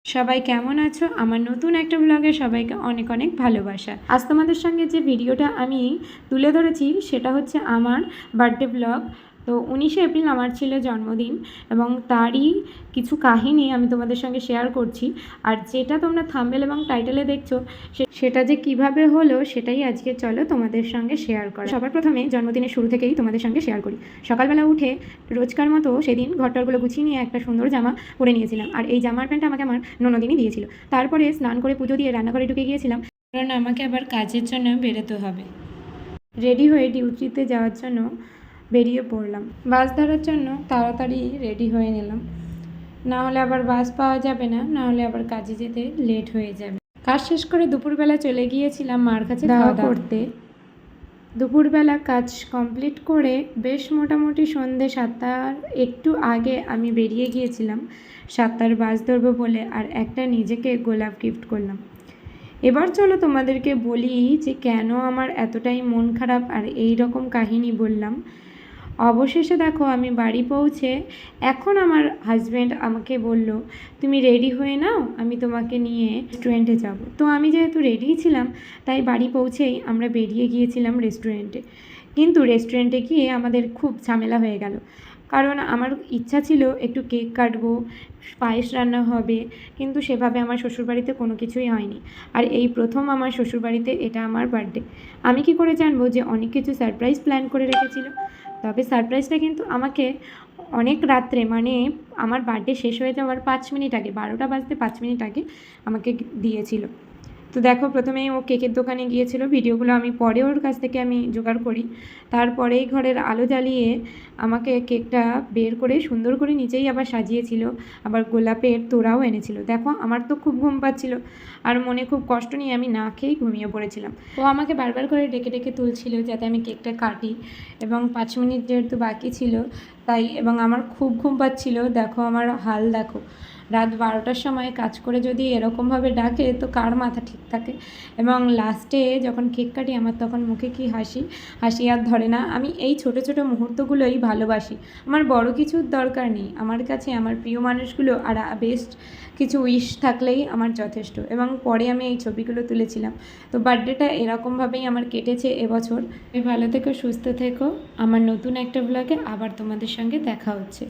সবাই কেমন আছো? আমার নতুন একটা ব্লগে সবাইকে অনেক অনেক ভালোবাসা। আজ তোমাদের সঙ্গে যে ভিডিওটা আমি তুলে ধরেছি সেটা হচ্ছে আমার বার্থডে ব্লগ। তো 19শে এপ্রিল আমার ছিল জন্মদিন এবং তারই কিছু কাহিনী আমি তোমাদের সঙ্গে শেয়ার করছি। আর যেটা তোমরা থাম্বনেল এবং টাইটেলে দেখছো সেটা যে কিভাবে হলো সেটাই আজকে চলো তোমাদের সঙ্গে শেয়ার করা। সবার প্রথমে জন্মদিনের শুরু থেকেই তোমাদের সঙ্গে শেয়ার করি। সকালবেলা উঠে রোজকার মতো সেদিন ঘরটারগুলো গুছিয়ে নিয়ে একটা সুন্দর জামা পরে নিয়েছিলাম, আর এই জামার প্যান্টটা আমাকে আমার ননদিনই দিয়েছিল। তারপরে স্নান করে পুজো দিয়ে রান্নাঘরে ঢুকে গিয়েছিলাম, কারণ আমাকে আবার কাজের জন্য বেরোতে হবে। রেডি হয়ে ডিউটিতে যাওয়ার জন্য বেরিয়ে পড়লাম। বাস ধরার জন্য তাড়াতাড়ি রেডি হয়ে নিলাম, না হলে আবার বাস পাওয়া যাবে না, না হলে আবার কাজে যেতে লেট হয়ে যাবে। কাজ শেষ করে দুপুরবেলা চলে গিয়েছিলাম মার কাছে খাওয়া করতে। দুপুরবেলা কাজ কমপ্লিট করে বেশ মোটামুটি সন্ধে 7টার একটু আগে আমি বেরিয়ে গিয়েছিলাম 7টার বাস ধরবো বলে, আর একটা নিজেকে গোলাপ গিফট করলাম। এবার চলো তোমাদেরকে বলি যে কেন আমার এতটাই মন খারাপ আর এই রকম কাহিনী বললাম। অবশেষে দেখো আমি বাড়ি পৌঁছে এখন আমার হাজব্যান্ড আমাকে বলল, তুমি রেডি হয়ে নাও, আমি তোমাকে নিয়ে রেস্টুরেন্টে যাব। তো আমি যেহেতু রেডিই ছিলাম তাই বাড়ি পৌঁছেই আমরা বেরিয়ে গিয়েছিলাম রেস্টুরেন্টে। কিন্তু রেস্টুরেন্টে গিয়ে আমাদের খুব ঝামেলা হয়ে গেল, কারণ আমার ইচ্ছা ছিল একটু কেক কাটবো, পায়েস রান্না হবে, কিন্তু সেভাবে আমার শ্বশুরবাড়িতে কোনো কিছুই হয়নি। আর এই প্রথম আমার শ্বশুরবাড়িতে এটা আমার বার্থডে। আমি কি করে জানবো যে অনেক কিছু সারপ্রাইজ প্ল্যান করে রেখেছিল। তবে সারপ্রাইজটা কিন্তু আমাকে অনেক রাত্রে, মানে আমার বার্থডে শেষ হয়ে যাওয়ার 5 মিনিট আগে, 12টা বাজতে 5 মিনিট আগে আমাকে দিয়েছিল। তো দেখো প্রথমেই ও কেকের দোকানে গিয়েছিল, ভিডিওগুলো আমি পরে ওর কাছ থেকে আমি জোগাড় করি। তারপরেই ঘরের আলো জ্বালিয়ে আমাকে কেকটা বের করে সুন্দর করে নিচেই আবার সাজিয়েছিল, আবার গোলাপের তোড়াও এনেছিল। দেখো আমার তো খুব ঘুম পাচ্ছিল আর মনে খুব কষ্ট নিয়ে আমি না খেয়েই ঘুমিয়ে পড়েছিলাম। ও আমাকে বারবার করে ডেকে ডেকে তুলছিল যাতে আমি কেকটা কাটি, এবং 5 মিনিট যেহেতু বাকি ছিল তাই, এবং আমার খুব ঘুম পাচ্ছিল। দেখো আমার হাল দেখো, রাত 12টার সময় কাজ করে যদি এরকমভাবে ডাকে তো কার মাথা ঠিক থাকে। এবং লাস্টে যখন কেক কাটি আমার তখন মুখে কি হাসি, হাসি আর ধরে না। আমি এই ছোট ছোট মুহূর্তগুলোই ভালোবাসি। আমার বড় কিছুর দরকার নেই, আমার কাছে আমার প্রিয় মানুষগুলো আর বেস্ট কিছু উইশ থাকলেই আমার যথেষ্ট। এবং পরে আমি এই ছবিগুলো তুলেছিলাম। তো বার্থডেটা এরকমভাবেই আমার কেটেছে এবছর। ভালো থেকো, সুস্থ থেকো। আমার নতুন একটা ব্লগে আবার তোমাদের সঙ্গে দেখা হচ্ছে।